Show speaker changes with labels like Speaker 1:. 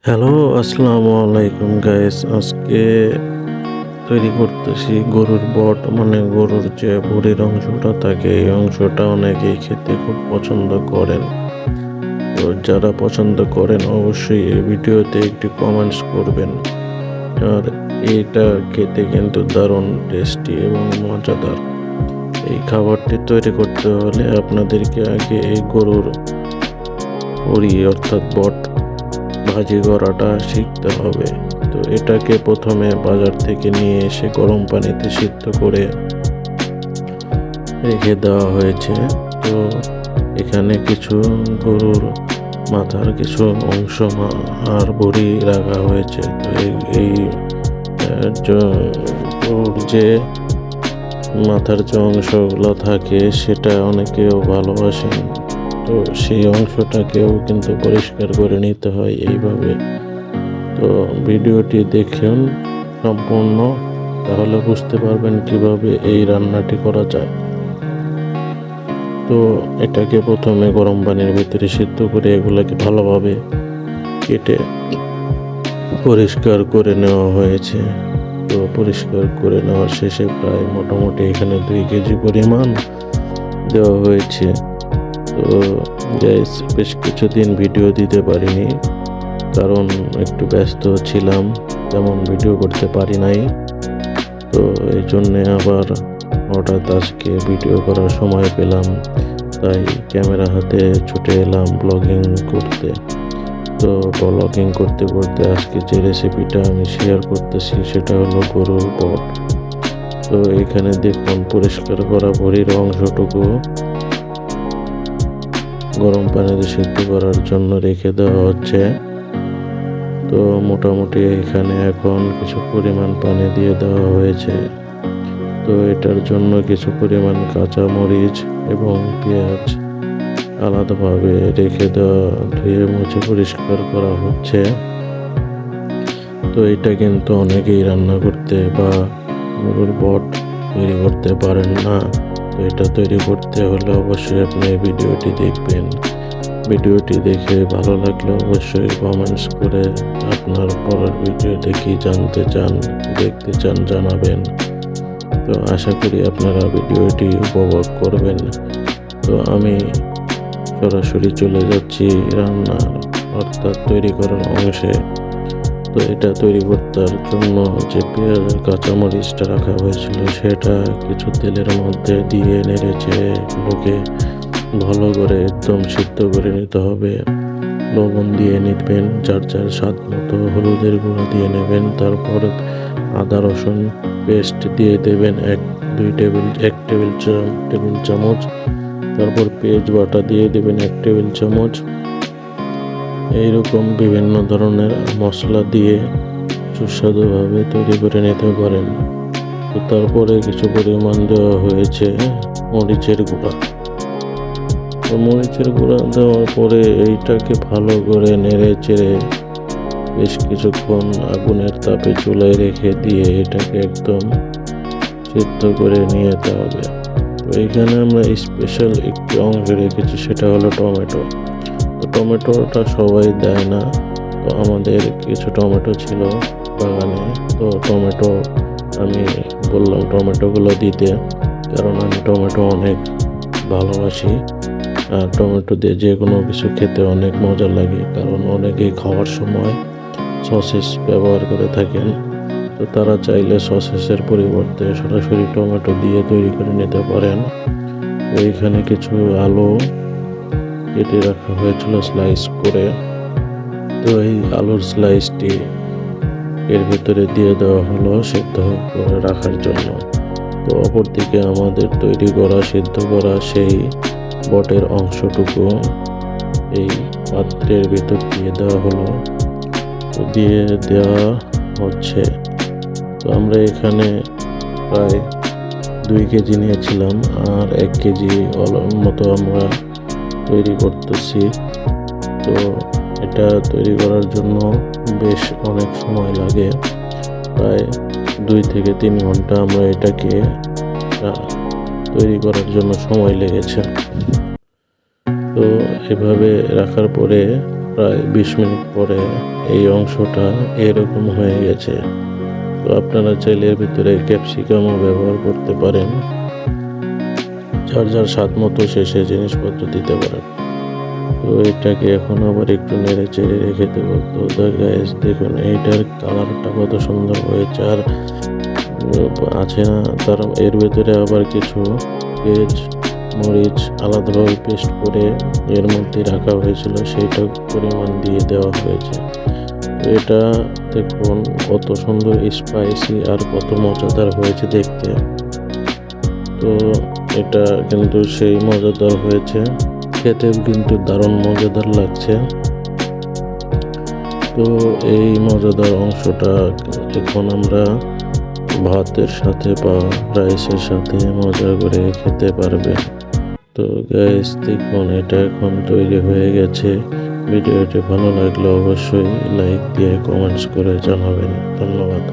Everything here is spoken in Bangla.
Speaker 1: হ্যালো, আসসালামু আলাইকুম গাইস। আজকে তৈরি করতেছি গরুর বট, মানে গরুর যে ভুঁড়ির অংশটা থাকে, এই অংশটা অনেকেই খেতে খুব পছন্দ করেন। তো যারা পছন্দ করেন অবশ্যই এই ভিডিওতে একটি কমেন্টস করবেন। আর এটা খেতে কিন্তু দারুণ টেস্টি এবং মজাদার। এই খাবারটি তৈরি করতে হলে আপনাদেরকে আগে এই গরুর ভুঁড়ি অর্থাৎ বট ভাজি করাটা শিখতে হবে। তো এটাকে প্রথমে বাজার থেকে নিয়ে এসে গরম পানিতে সিদ্ধ করে রেখে দেওয়া হয়েছে। তো এখানে কিছু গরুর মাথার কিছু অংশ আর বড়ি রাখা হয়েছে। তো এই গরুর যে মাথার যে অংশগুলো থাকে সেটা অনেকেও ভালোবাসেন। তো সেই অংশটাকেও কিন্তু পরিষ্কার করে নিতে হয় এইভাবে। তো ভিডিওটি দেখুন সম্পূর্ণ, তাহলে বুঝতে পারবেন কিভাবে এই রান্নাটি করা যায়। তো এটাকে প্রথমে গরম পানির ভিতরে সিদ্ধ করে এগুলোকে ভালোভাবে কেটে পরিষ্কার করে নেওয়া হয়েছে। তো পরিষ্কার করে নেওয়ার শেষে প্রায় মোটামুটি এখানে 2 কেজি পরিমাণ দেওয়া হয়েছে। তো গাইস, বেশ কিছুদিন ভিডিও দিতে পারিনি, কারণ একটু ব্যস্ত ছিলাম, তেমন ভিডিও করতে পারি নাই। তো এই জন্যে আবার হঠাৎ আজকে ভিডিও করার সময় পেলাম, তাই ক্যামেরা হাতে ছুটে এলাম ব্লগিং করতে। তো ব্লগিং করতে করতে আজকে যে রেসিপিটা আমি শেয়ার করতেছি সেটা হলো গরুর বট। তো এখানে দেখুন পরিষ্কার করা ভুঁড়ির অংশটুকু গরম পানিতে সিদ্ধ করার জন্য রেখে দেওয়া হচ্ছে। তো মোটামুটি এখানে এখন কিছু পরিমাণ পানি দিয়ে দেওয়া হয়েছে। তো এটার জন্য কিছু পরিমাণ কাঁচা মরিচ এবং পেঁয়াজ আলাদাভাবে রেখে দেওয়া, ধুয়ে মুছে পরিষ্কার করা হচ্ছে। তো এটা কিন্তু অনেকেই রান্না করতে বা গরুর বট তৈরি করতে পারেন না। তো এটা তৈরি করতে হলে অবশ্যই আপনি এই ভিডিওটি দেখবেন। ভিডিওটি দেখে ভালো লাগলে অবশ্যই কমেন্টস করে আপনার পরের ভিডিওতে কি জানতে চান, দেখতে চান জানাবেন। তো আশা করি আপনারা ভিডিওটি উপভোগ করবেন। তো আমি সরাসরি চলে যাচ্ছি রান্নার অর্থাৎ তৈরি করার অংশে। তো এটা তৈরি করার জন্য যে পেঁয়াজ আর কাঁচামরিচটা রাখা হয়েছিল সেটা কিছু তেলের মধ্যে দিয়ে নেড়ে চেড়ে এগুলোকে ভালো করে একদম সিদ্ধ করে নিতে হবে। লবণ দিয়ে নিবেন, যার যার স্বাদ মতো হলুদের গুঁড়ো দিয়ে নেবেন। তারপর আদা রসুন পেস্ট দিয়ে দেবেন 1 টেবিল চামচ। তারপর পেঁয়াজ বাটা দিয়ে দেবেন 1 টেবিল চামচ। এইরকম বিভিন্ন ধরনের মশলা দিয়ে সুস্বাদুভাবে তৈরি করে নিতে পারেন। তো তারপরে কিছু পরিমাণ দেওয়া হয়েছে মরিচের গুঁড়া। তো মরিচের গুঁড়া দেওয়ার পরে এইটাকে ভালো করে নেড়ে চেড়ে বেশ কিছুক্ষণ আগুনের তাপে চুলায় রেখে দিয়ে এটাকে একদম সিদ্ধ করে নিয়ে যেতে হবে। তো এখানে আমরা স্পেশাল একটি অংশ রেখেছি, সেটা হলো টমেটো। তো টমেটোটা সবাই দেয় না, তো আমাদের কিছু টমেটো ছিল বাগানে। তো টমেটো আমি বললাম টমেটোগুলো দিতে, কারণ আমি টমেটো অনেক ভালোবাসি। আর টমেটো দিয়ে যে কোনো কিছু খেতে অনেক মজা লাগে, কারণ অনেকেই খাওয়ার সময় সসেস ব্যবহার করে থাকেন। তো তারা চাইলে সসেসের পরিবর্তে সরাসরি টমেটো দিয়ে তৈরি করে নিতে পারেন। তো এখানে কিছু আলু কেটে রাখা হয়েছিল স্লাইস করে। তো এই আলুর স্লাইসটি এর ভেতরে দিয়ে দেওয়া হলো সিদ্ধ করে রাখার জন্য। তো অপরদিকে আমাদের তৈরি করা সিদ্ধ করা সেই বটের অংশটুকু এই পাত্রের ভেতর দিয়ে দেওয়া হলো। তো দিয়ে দেওয়া হচ্ছে। তো আমরা এখানে প্রায় 2 কেজি নিয়েছিলাম, আর 1 কেজি মতো আমরা তৈরি করতেছি। তো এটা তৈরি করার জন্য বেশ অনেক সময় লাগে, প্রায় 2 থেকে 3 ঘন্টা আমরা এটাকে তৈরি করার জন্য সময় লেগেছে। তো এভাবে রাখার পরে প্রায় 20 মিনিট পরে এই অংশটা এরকম হয়ে গেছে। তো আপনারা চাইলে এর ভিতরে ক্যাপসিকামও ব্যবহার করতে পারেন, যার যার স্বাদ মতো সে জিনিসপত্র দিতে পারেন। তো এটাকে এখন আবার একটু নেড়ে চেড়ে রেখে দেবো। তো গাইস দেখুন এইটার কালারটা কত সুন্দর হয়েছে। আর আছে না তার এর ভেতরে আবার কিছু পেঁয়াজ মরিচ আলাদাভাবে পেস্ট করে এর মধ্যে রাখা হয়েছিল, সেইটা পরিমাণ দিয়ে দেওয়া হয়েছে। তো এটা দেখুন কত সুন্দর স্পাইসি আর কত মজাদার হয়েছে দেখতে। তো এটা কিন্তু সেই মজাদার হয়েছে, খেতেও কিন্তু দারুণ মজাদার লাগছে। তো এই মজাদার অংশটা এখন আমরা ভাতের সাথে বা রাইসের সাথে মজা করে খেতে পারবেন। তো গাইস দেখুন এটা এখন তৈরি হয়ে গেছে। ভিডিওটি ভালো লাগলে অবশ্যই লাইক দিয়ে কমেন্টস করে জানাবেন। ধন্যবাদ।